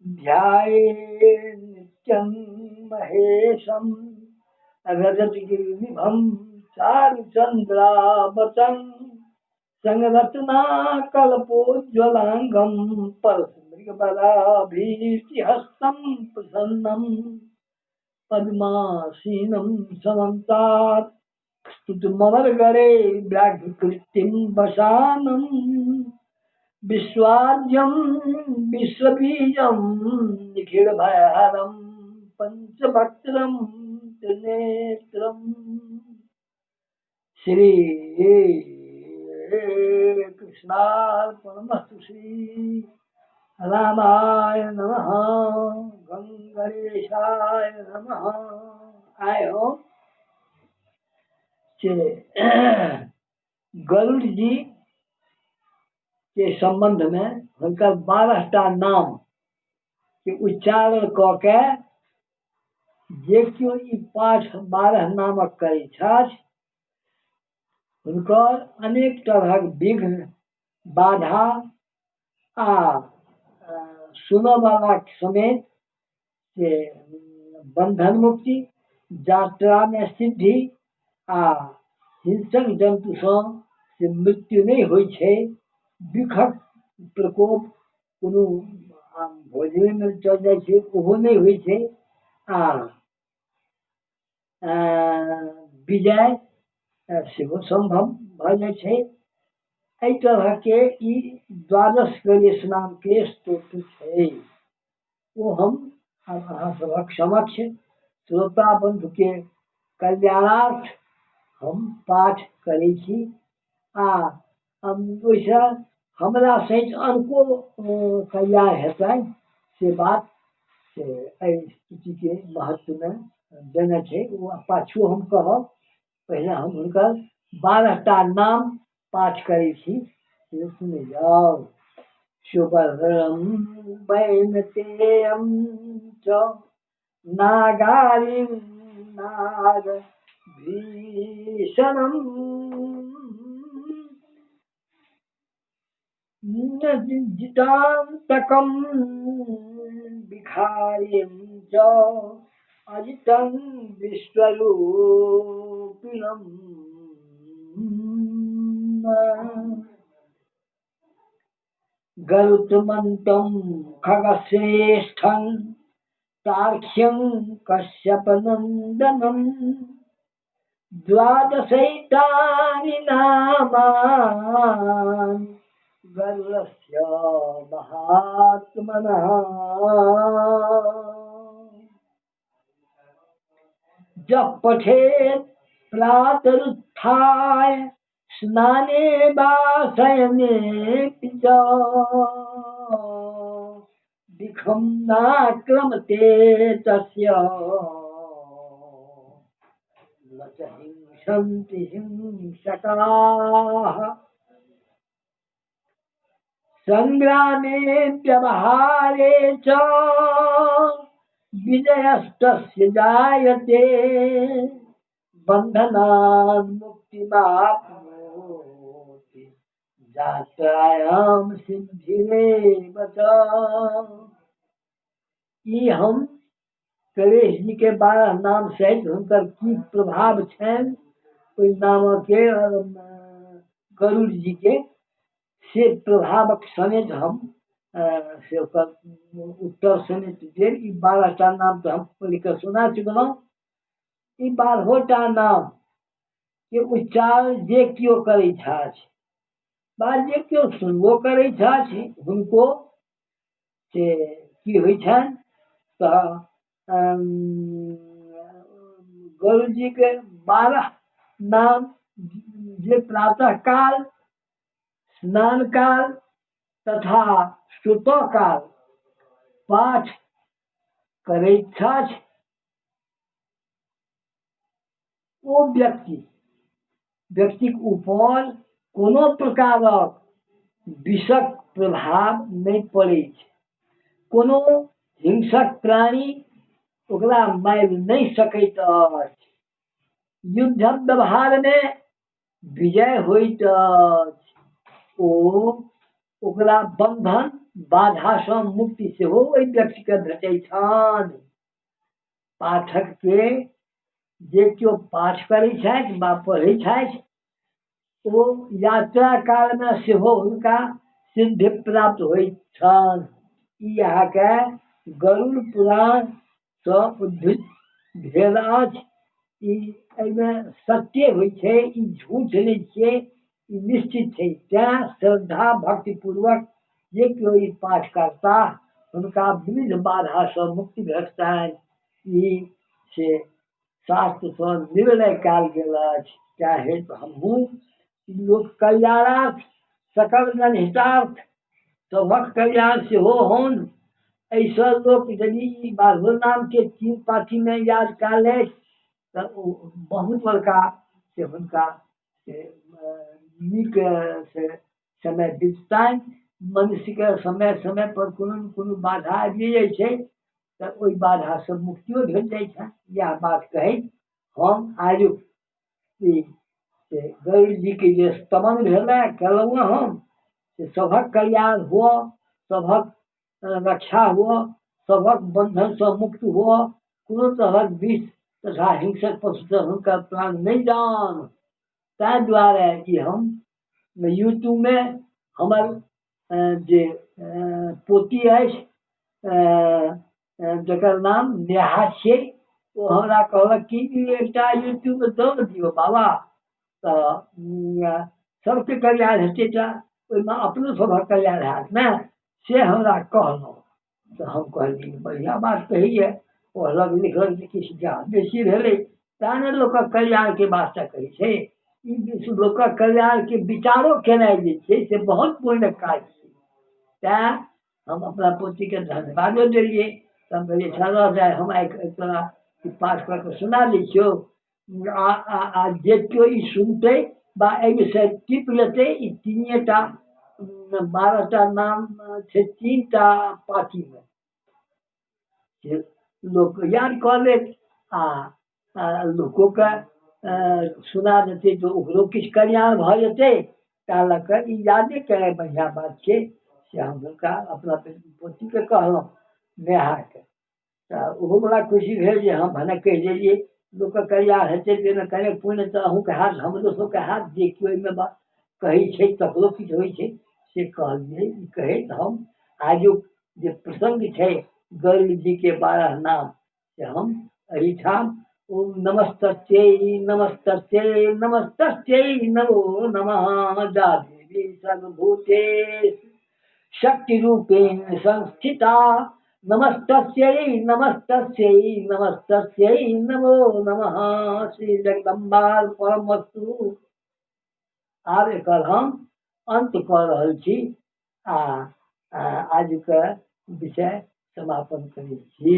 ध्याये नित्यं महेशं रजतगिरिनिभं चारुचन्द्रावतं संरत्नाकल्पोज्ज्वलाङ्गं परस्मृगबलाभीतिहस्तं प्रसन्नं पद्मासीनं समन्तात् स्तुतिममरगरे व्याघ्रकृतिं वसानं विश्वाद्यं विश्वबीजं निखिलभयहरं पंचवक्त्रं त्रिनेत्रम् श्री कृष्णार्पणमस्तु। श्री रामाय नमः। गंगेशाय नमः। आए हो गरुड़ जी के संबंध में हुनकर 12टा नाम के उच्चारण क के जे क्यों ई पाठ 12 नामक करै छथि हुनकर अनेक तरहक विघ्न बाधा आ सुनवाला समेत से बंधन मुक्ति यात्रा में सिद्धि आ हिंसक जंतु से मृत्यु नहीं होइ छै। विखक प्रकोप कोनो भोजन में चल जाइ छै ओहो नहीं होइ छै आ विजय सेहो संभव भ जाइ छै। एहि तरह के ई 12 गणेश नाम के स्तोत्र छै वो हम अहाँ सबक समक्ष श्रोता बंधु के कल्याणार्थ हम पाठ करै छी आ ओहिसँ हमरा सहित अनको कल्याण हेतनि से बात से एहि स्तुति के महत्व में देने छै। वो पाछू हम कहब पहले हम हुनकर 12टा नाम पाठ करै छी से सुनि जाउ। शुभ्रं वैनतेयं च नागारिं नागभीषणं जितान्तकं विखारिं च अजितं विश्वरूपिणम् गरुत्मन्तं खगश्रेष्ठं तार्क्ष्यं कश्यपनन्दनं 12 नामानि गरुडस्य महात्मनः। जब पठेत् प्रातरुत्थाय स्नाने वा शयने च दिखं नाक्रमते तस्य न च हिंसन्ति हिंसकाः। संग्रामे व्यवहारे च विजयस्तस्य जायते बंधनान् मुक्तिमाप्नोति यात्रायां सिद्धिरेव च। ई हम गणेश जी के 12 नाम सहित हुनकर की प्रभाव छनि ओहि नाम के गरुड़ जी के से प्रभावक समेत हम से उत्तर समेत देर। ई 12टा नाम तो हम पढ़कर सुना चुकलहुँ। ई 12टा नाम के उच्चारण जे क्यों करै छथि बा जे क्यों सुनबो करै छथि हुनको से की होइ छनि तऽ गरुड़ जी के 12 नाम जे प्रातः काल स्नान काल तथा सुतः काल पाठ करैत छथि ओ व्यक्तिक ऊपर कोनो प्रकारक विषक प्रभाव नहीं पड़ै छै। कोनो हिंसक प्राणी ओकरा मारि नहीं सकैत अछि। युद्ध व्यवहार में विजय होइत अछि। ओ ओकरा बंधन बाधा सँ मुक्ति सेहो ओहि व्यक्ति के भेटै छनि। पाठक के जे केओ पाठ करै छथि वा पढ़ै छथि ओ यात्रा काल में सेहो हुनका सिद्धि प्राप्त होइत छनि। ई अहाँके गरुड़ पुराण सँ उद्धृत भेल अछि। ई एहिमे सत्य होइ छै, ई झूठ नहि छियै, ई निश्चित छै। तेँ श्रद्धा भक्ति पूर्वक जे केओ ई पाठ करता हुनका विविध बाधा सँ मुक्ति भेटतनि। ई से शास्त्र सँ निर्णय कयल गेल अछि। तैँ हेतु हमहूँ लोक कल्याणार्थ सकल जनहितार्थ सभक कल्याण सेहो होन, एहिसँ लोक यदि ई बारहो नाम के 3 पाँती में याद कऽ लेत तऽ ओ बहुत बड़का से हुनका से नीक से समय बीततनि। मनुष्य के समय समय पर कोनो ने कोनो बाधा आबिए जाइ छै तऽ ओहि बाधा सँ मुक्तियो भेट जाइ छनि। इएह बात कहैत हम आजुक ई से गरुड़ जी के जे स्तमन भेलै केलहुँ हम से सभक कल्याण हुअ, सभक रक्षा हुअ, सभक बंधन सँ मुक्त हुअ, कोनो तरहक विष तथा हिंसक पशु सँ हुनकर प्राण नहि जान। ताहि दुआरे ई हम यूट्यूब में हमर जे पोती अछि जकर नाम नेहा छियै, ओ हमरा कहलक कि एकटा यूट्यूब में दऽ दियौ बाबा, तऽ सबके कल्याण हेतै तऽ ओहिमे अपनो सभक कल्याण हैत ने, से हमरा कहलहुँ। तऽ हम कहलियै बढ़िआँ बात कहैए, पढ़लक लिखलक तऽ किछु ज्ञान बेसी भेलै। तेँ ने लोकक कल्याणके वास्ते कहै छै। ई लोकक कल्याणके विचारो केनाइ जे छै से बहुत पुण्य काज छै। तैँ हम अपना पोतीके धन्यवादो देलियै। तऽ हम कहलियै अच्छा रह जाय, हम आइ तोरा ई पाठ कऽ कऽ सुना दै छियौ। आ जे केओ ई सुनतै बा एहिमे से टिप लेतै, ई तीनिए टा 12टा नाम छै 3टा पाँती में से लोक याद कऽ लेत आ लोकोके सुना देतै तऽ ओकरो किछु कल्याण भऽ जेतै। तैँ लऽ कऽ ई यादे केनाइ बढ़िआँ बात छै। से हम हुनका अपना पोतीके कहलहुँ नेहाके, तऽ ओहो बड़ा खुशी भेल जे हम भने कहि देलियै। लोकके कल्याण हेतै ताहिमे कनेक पुण्य तऽ अहूँके हैत, हमरो सभके हैत। जे केओ एहिमे कहै छै तकरो किछु होइ छै, से कहलियै। ई कहैत हम आजुक जे प्रसंग छै गरुड़ जी के 12 नाम से हम एहिठाम ओम नमस्तस्यै नमस्तस्यै नमस्तस्यै नमो नमः जा देवी सर्वभूतेषु शक्ति रूपेण संस्थिता नमस्तस्यै नमस्तस्यै नमस्तस्यै नमो नमः। श्री जगदम्बार्पणमस्तु। आब एकर हम अंत कऽ रहल छी आ आजुक विषय समापन करै छी।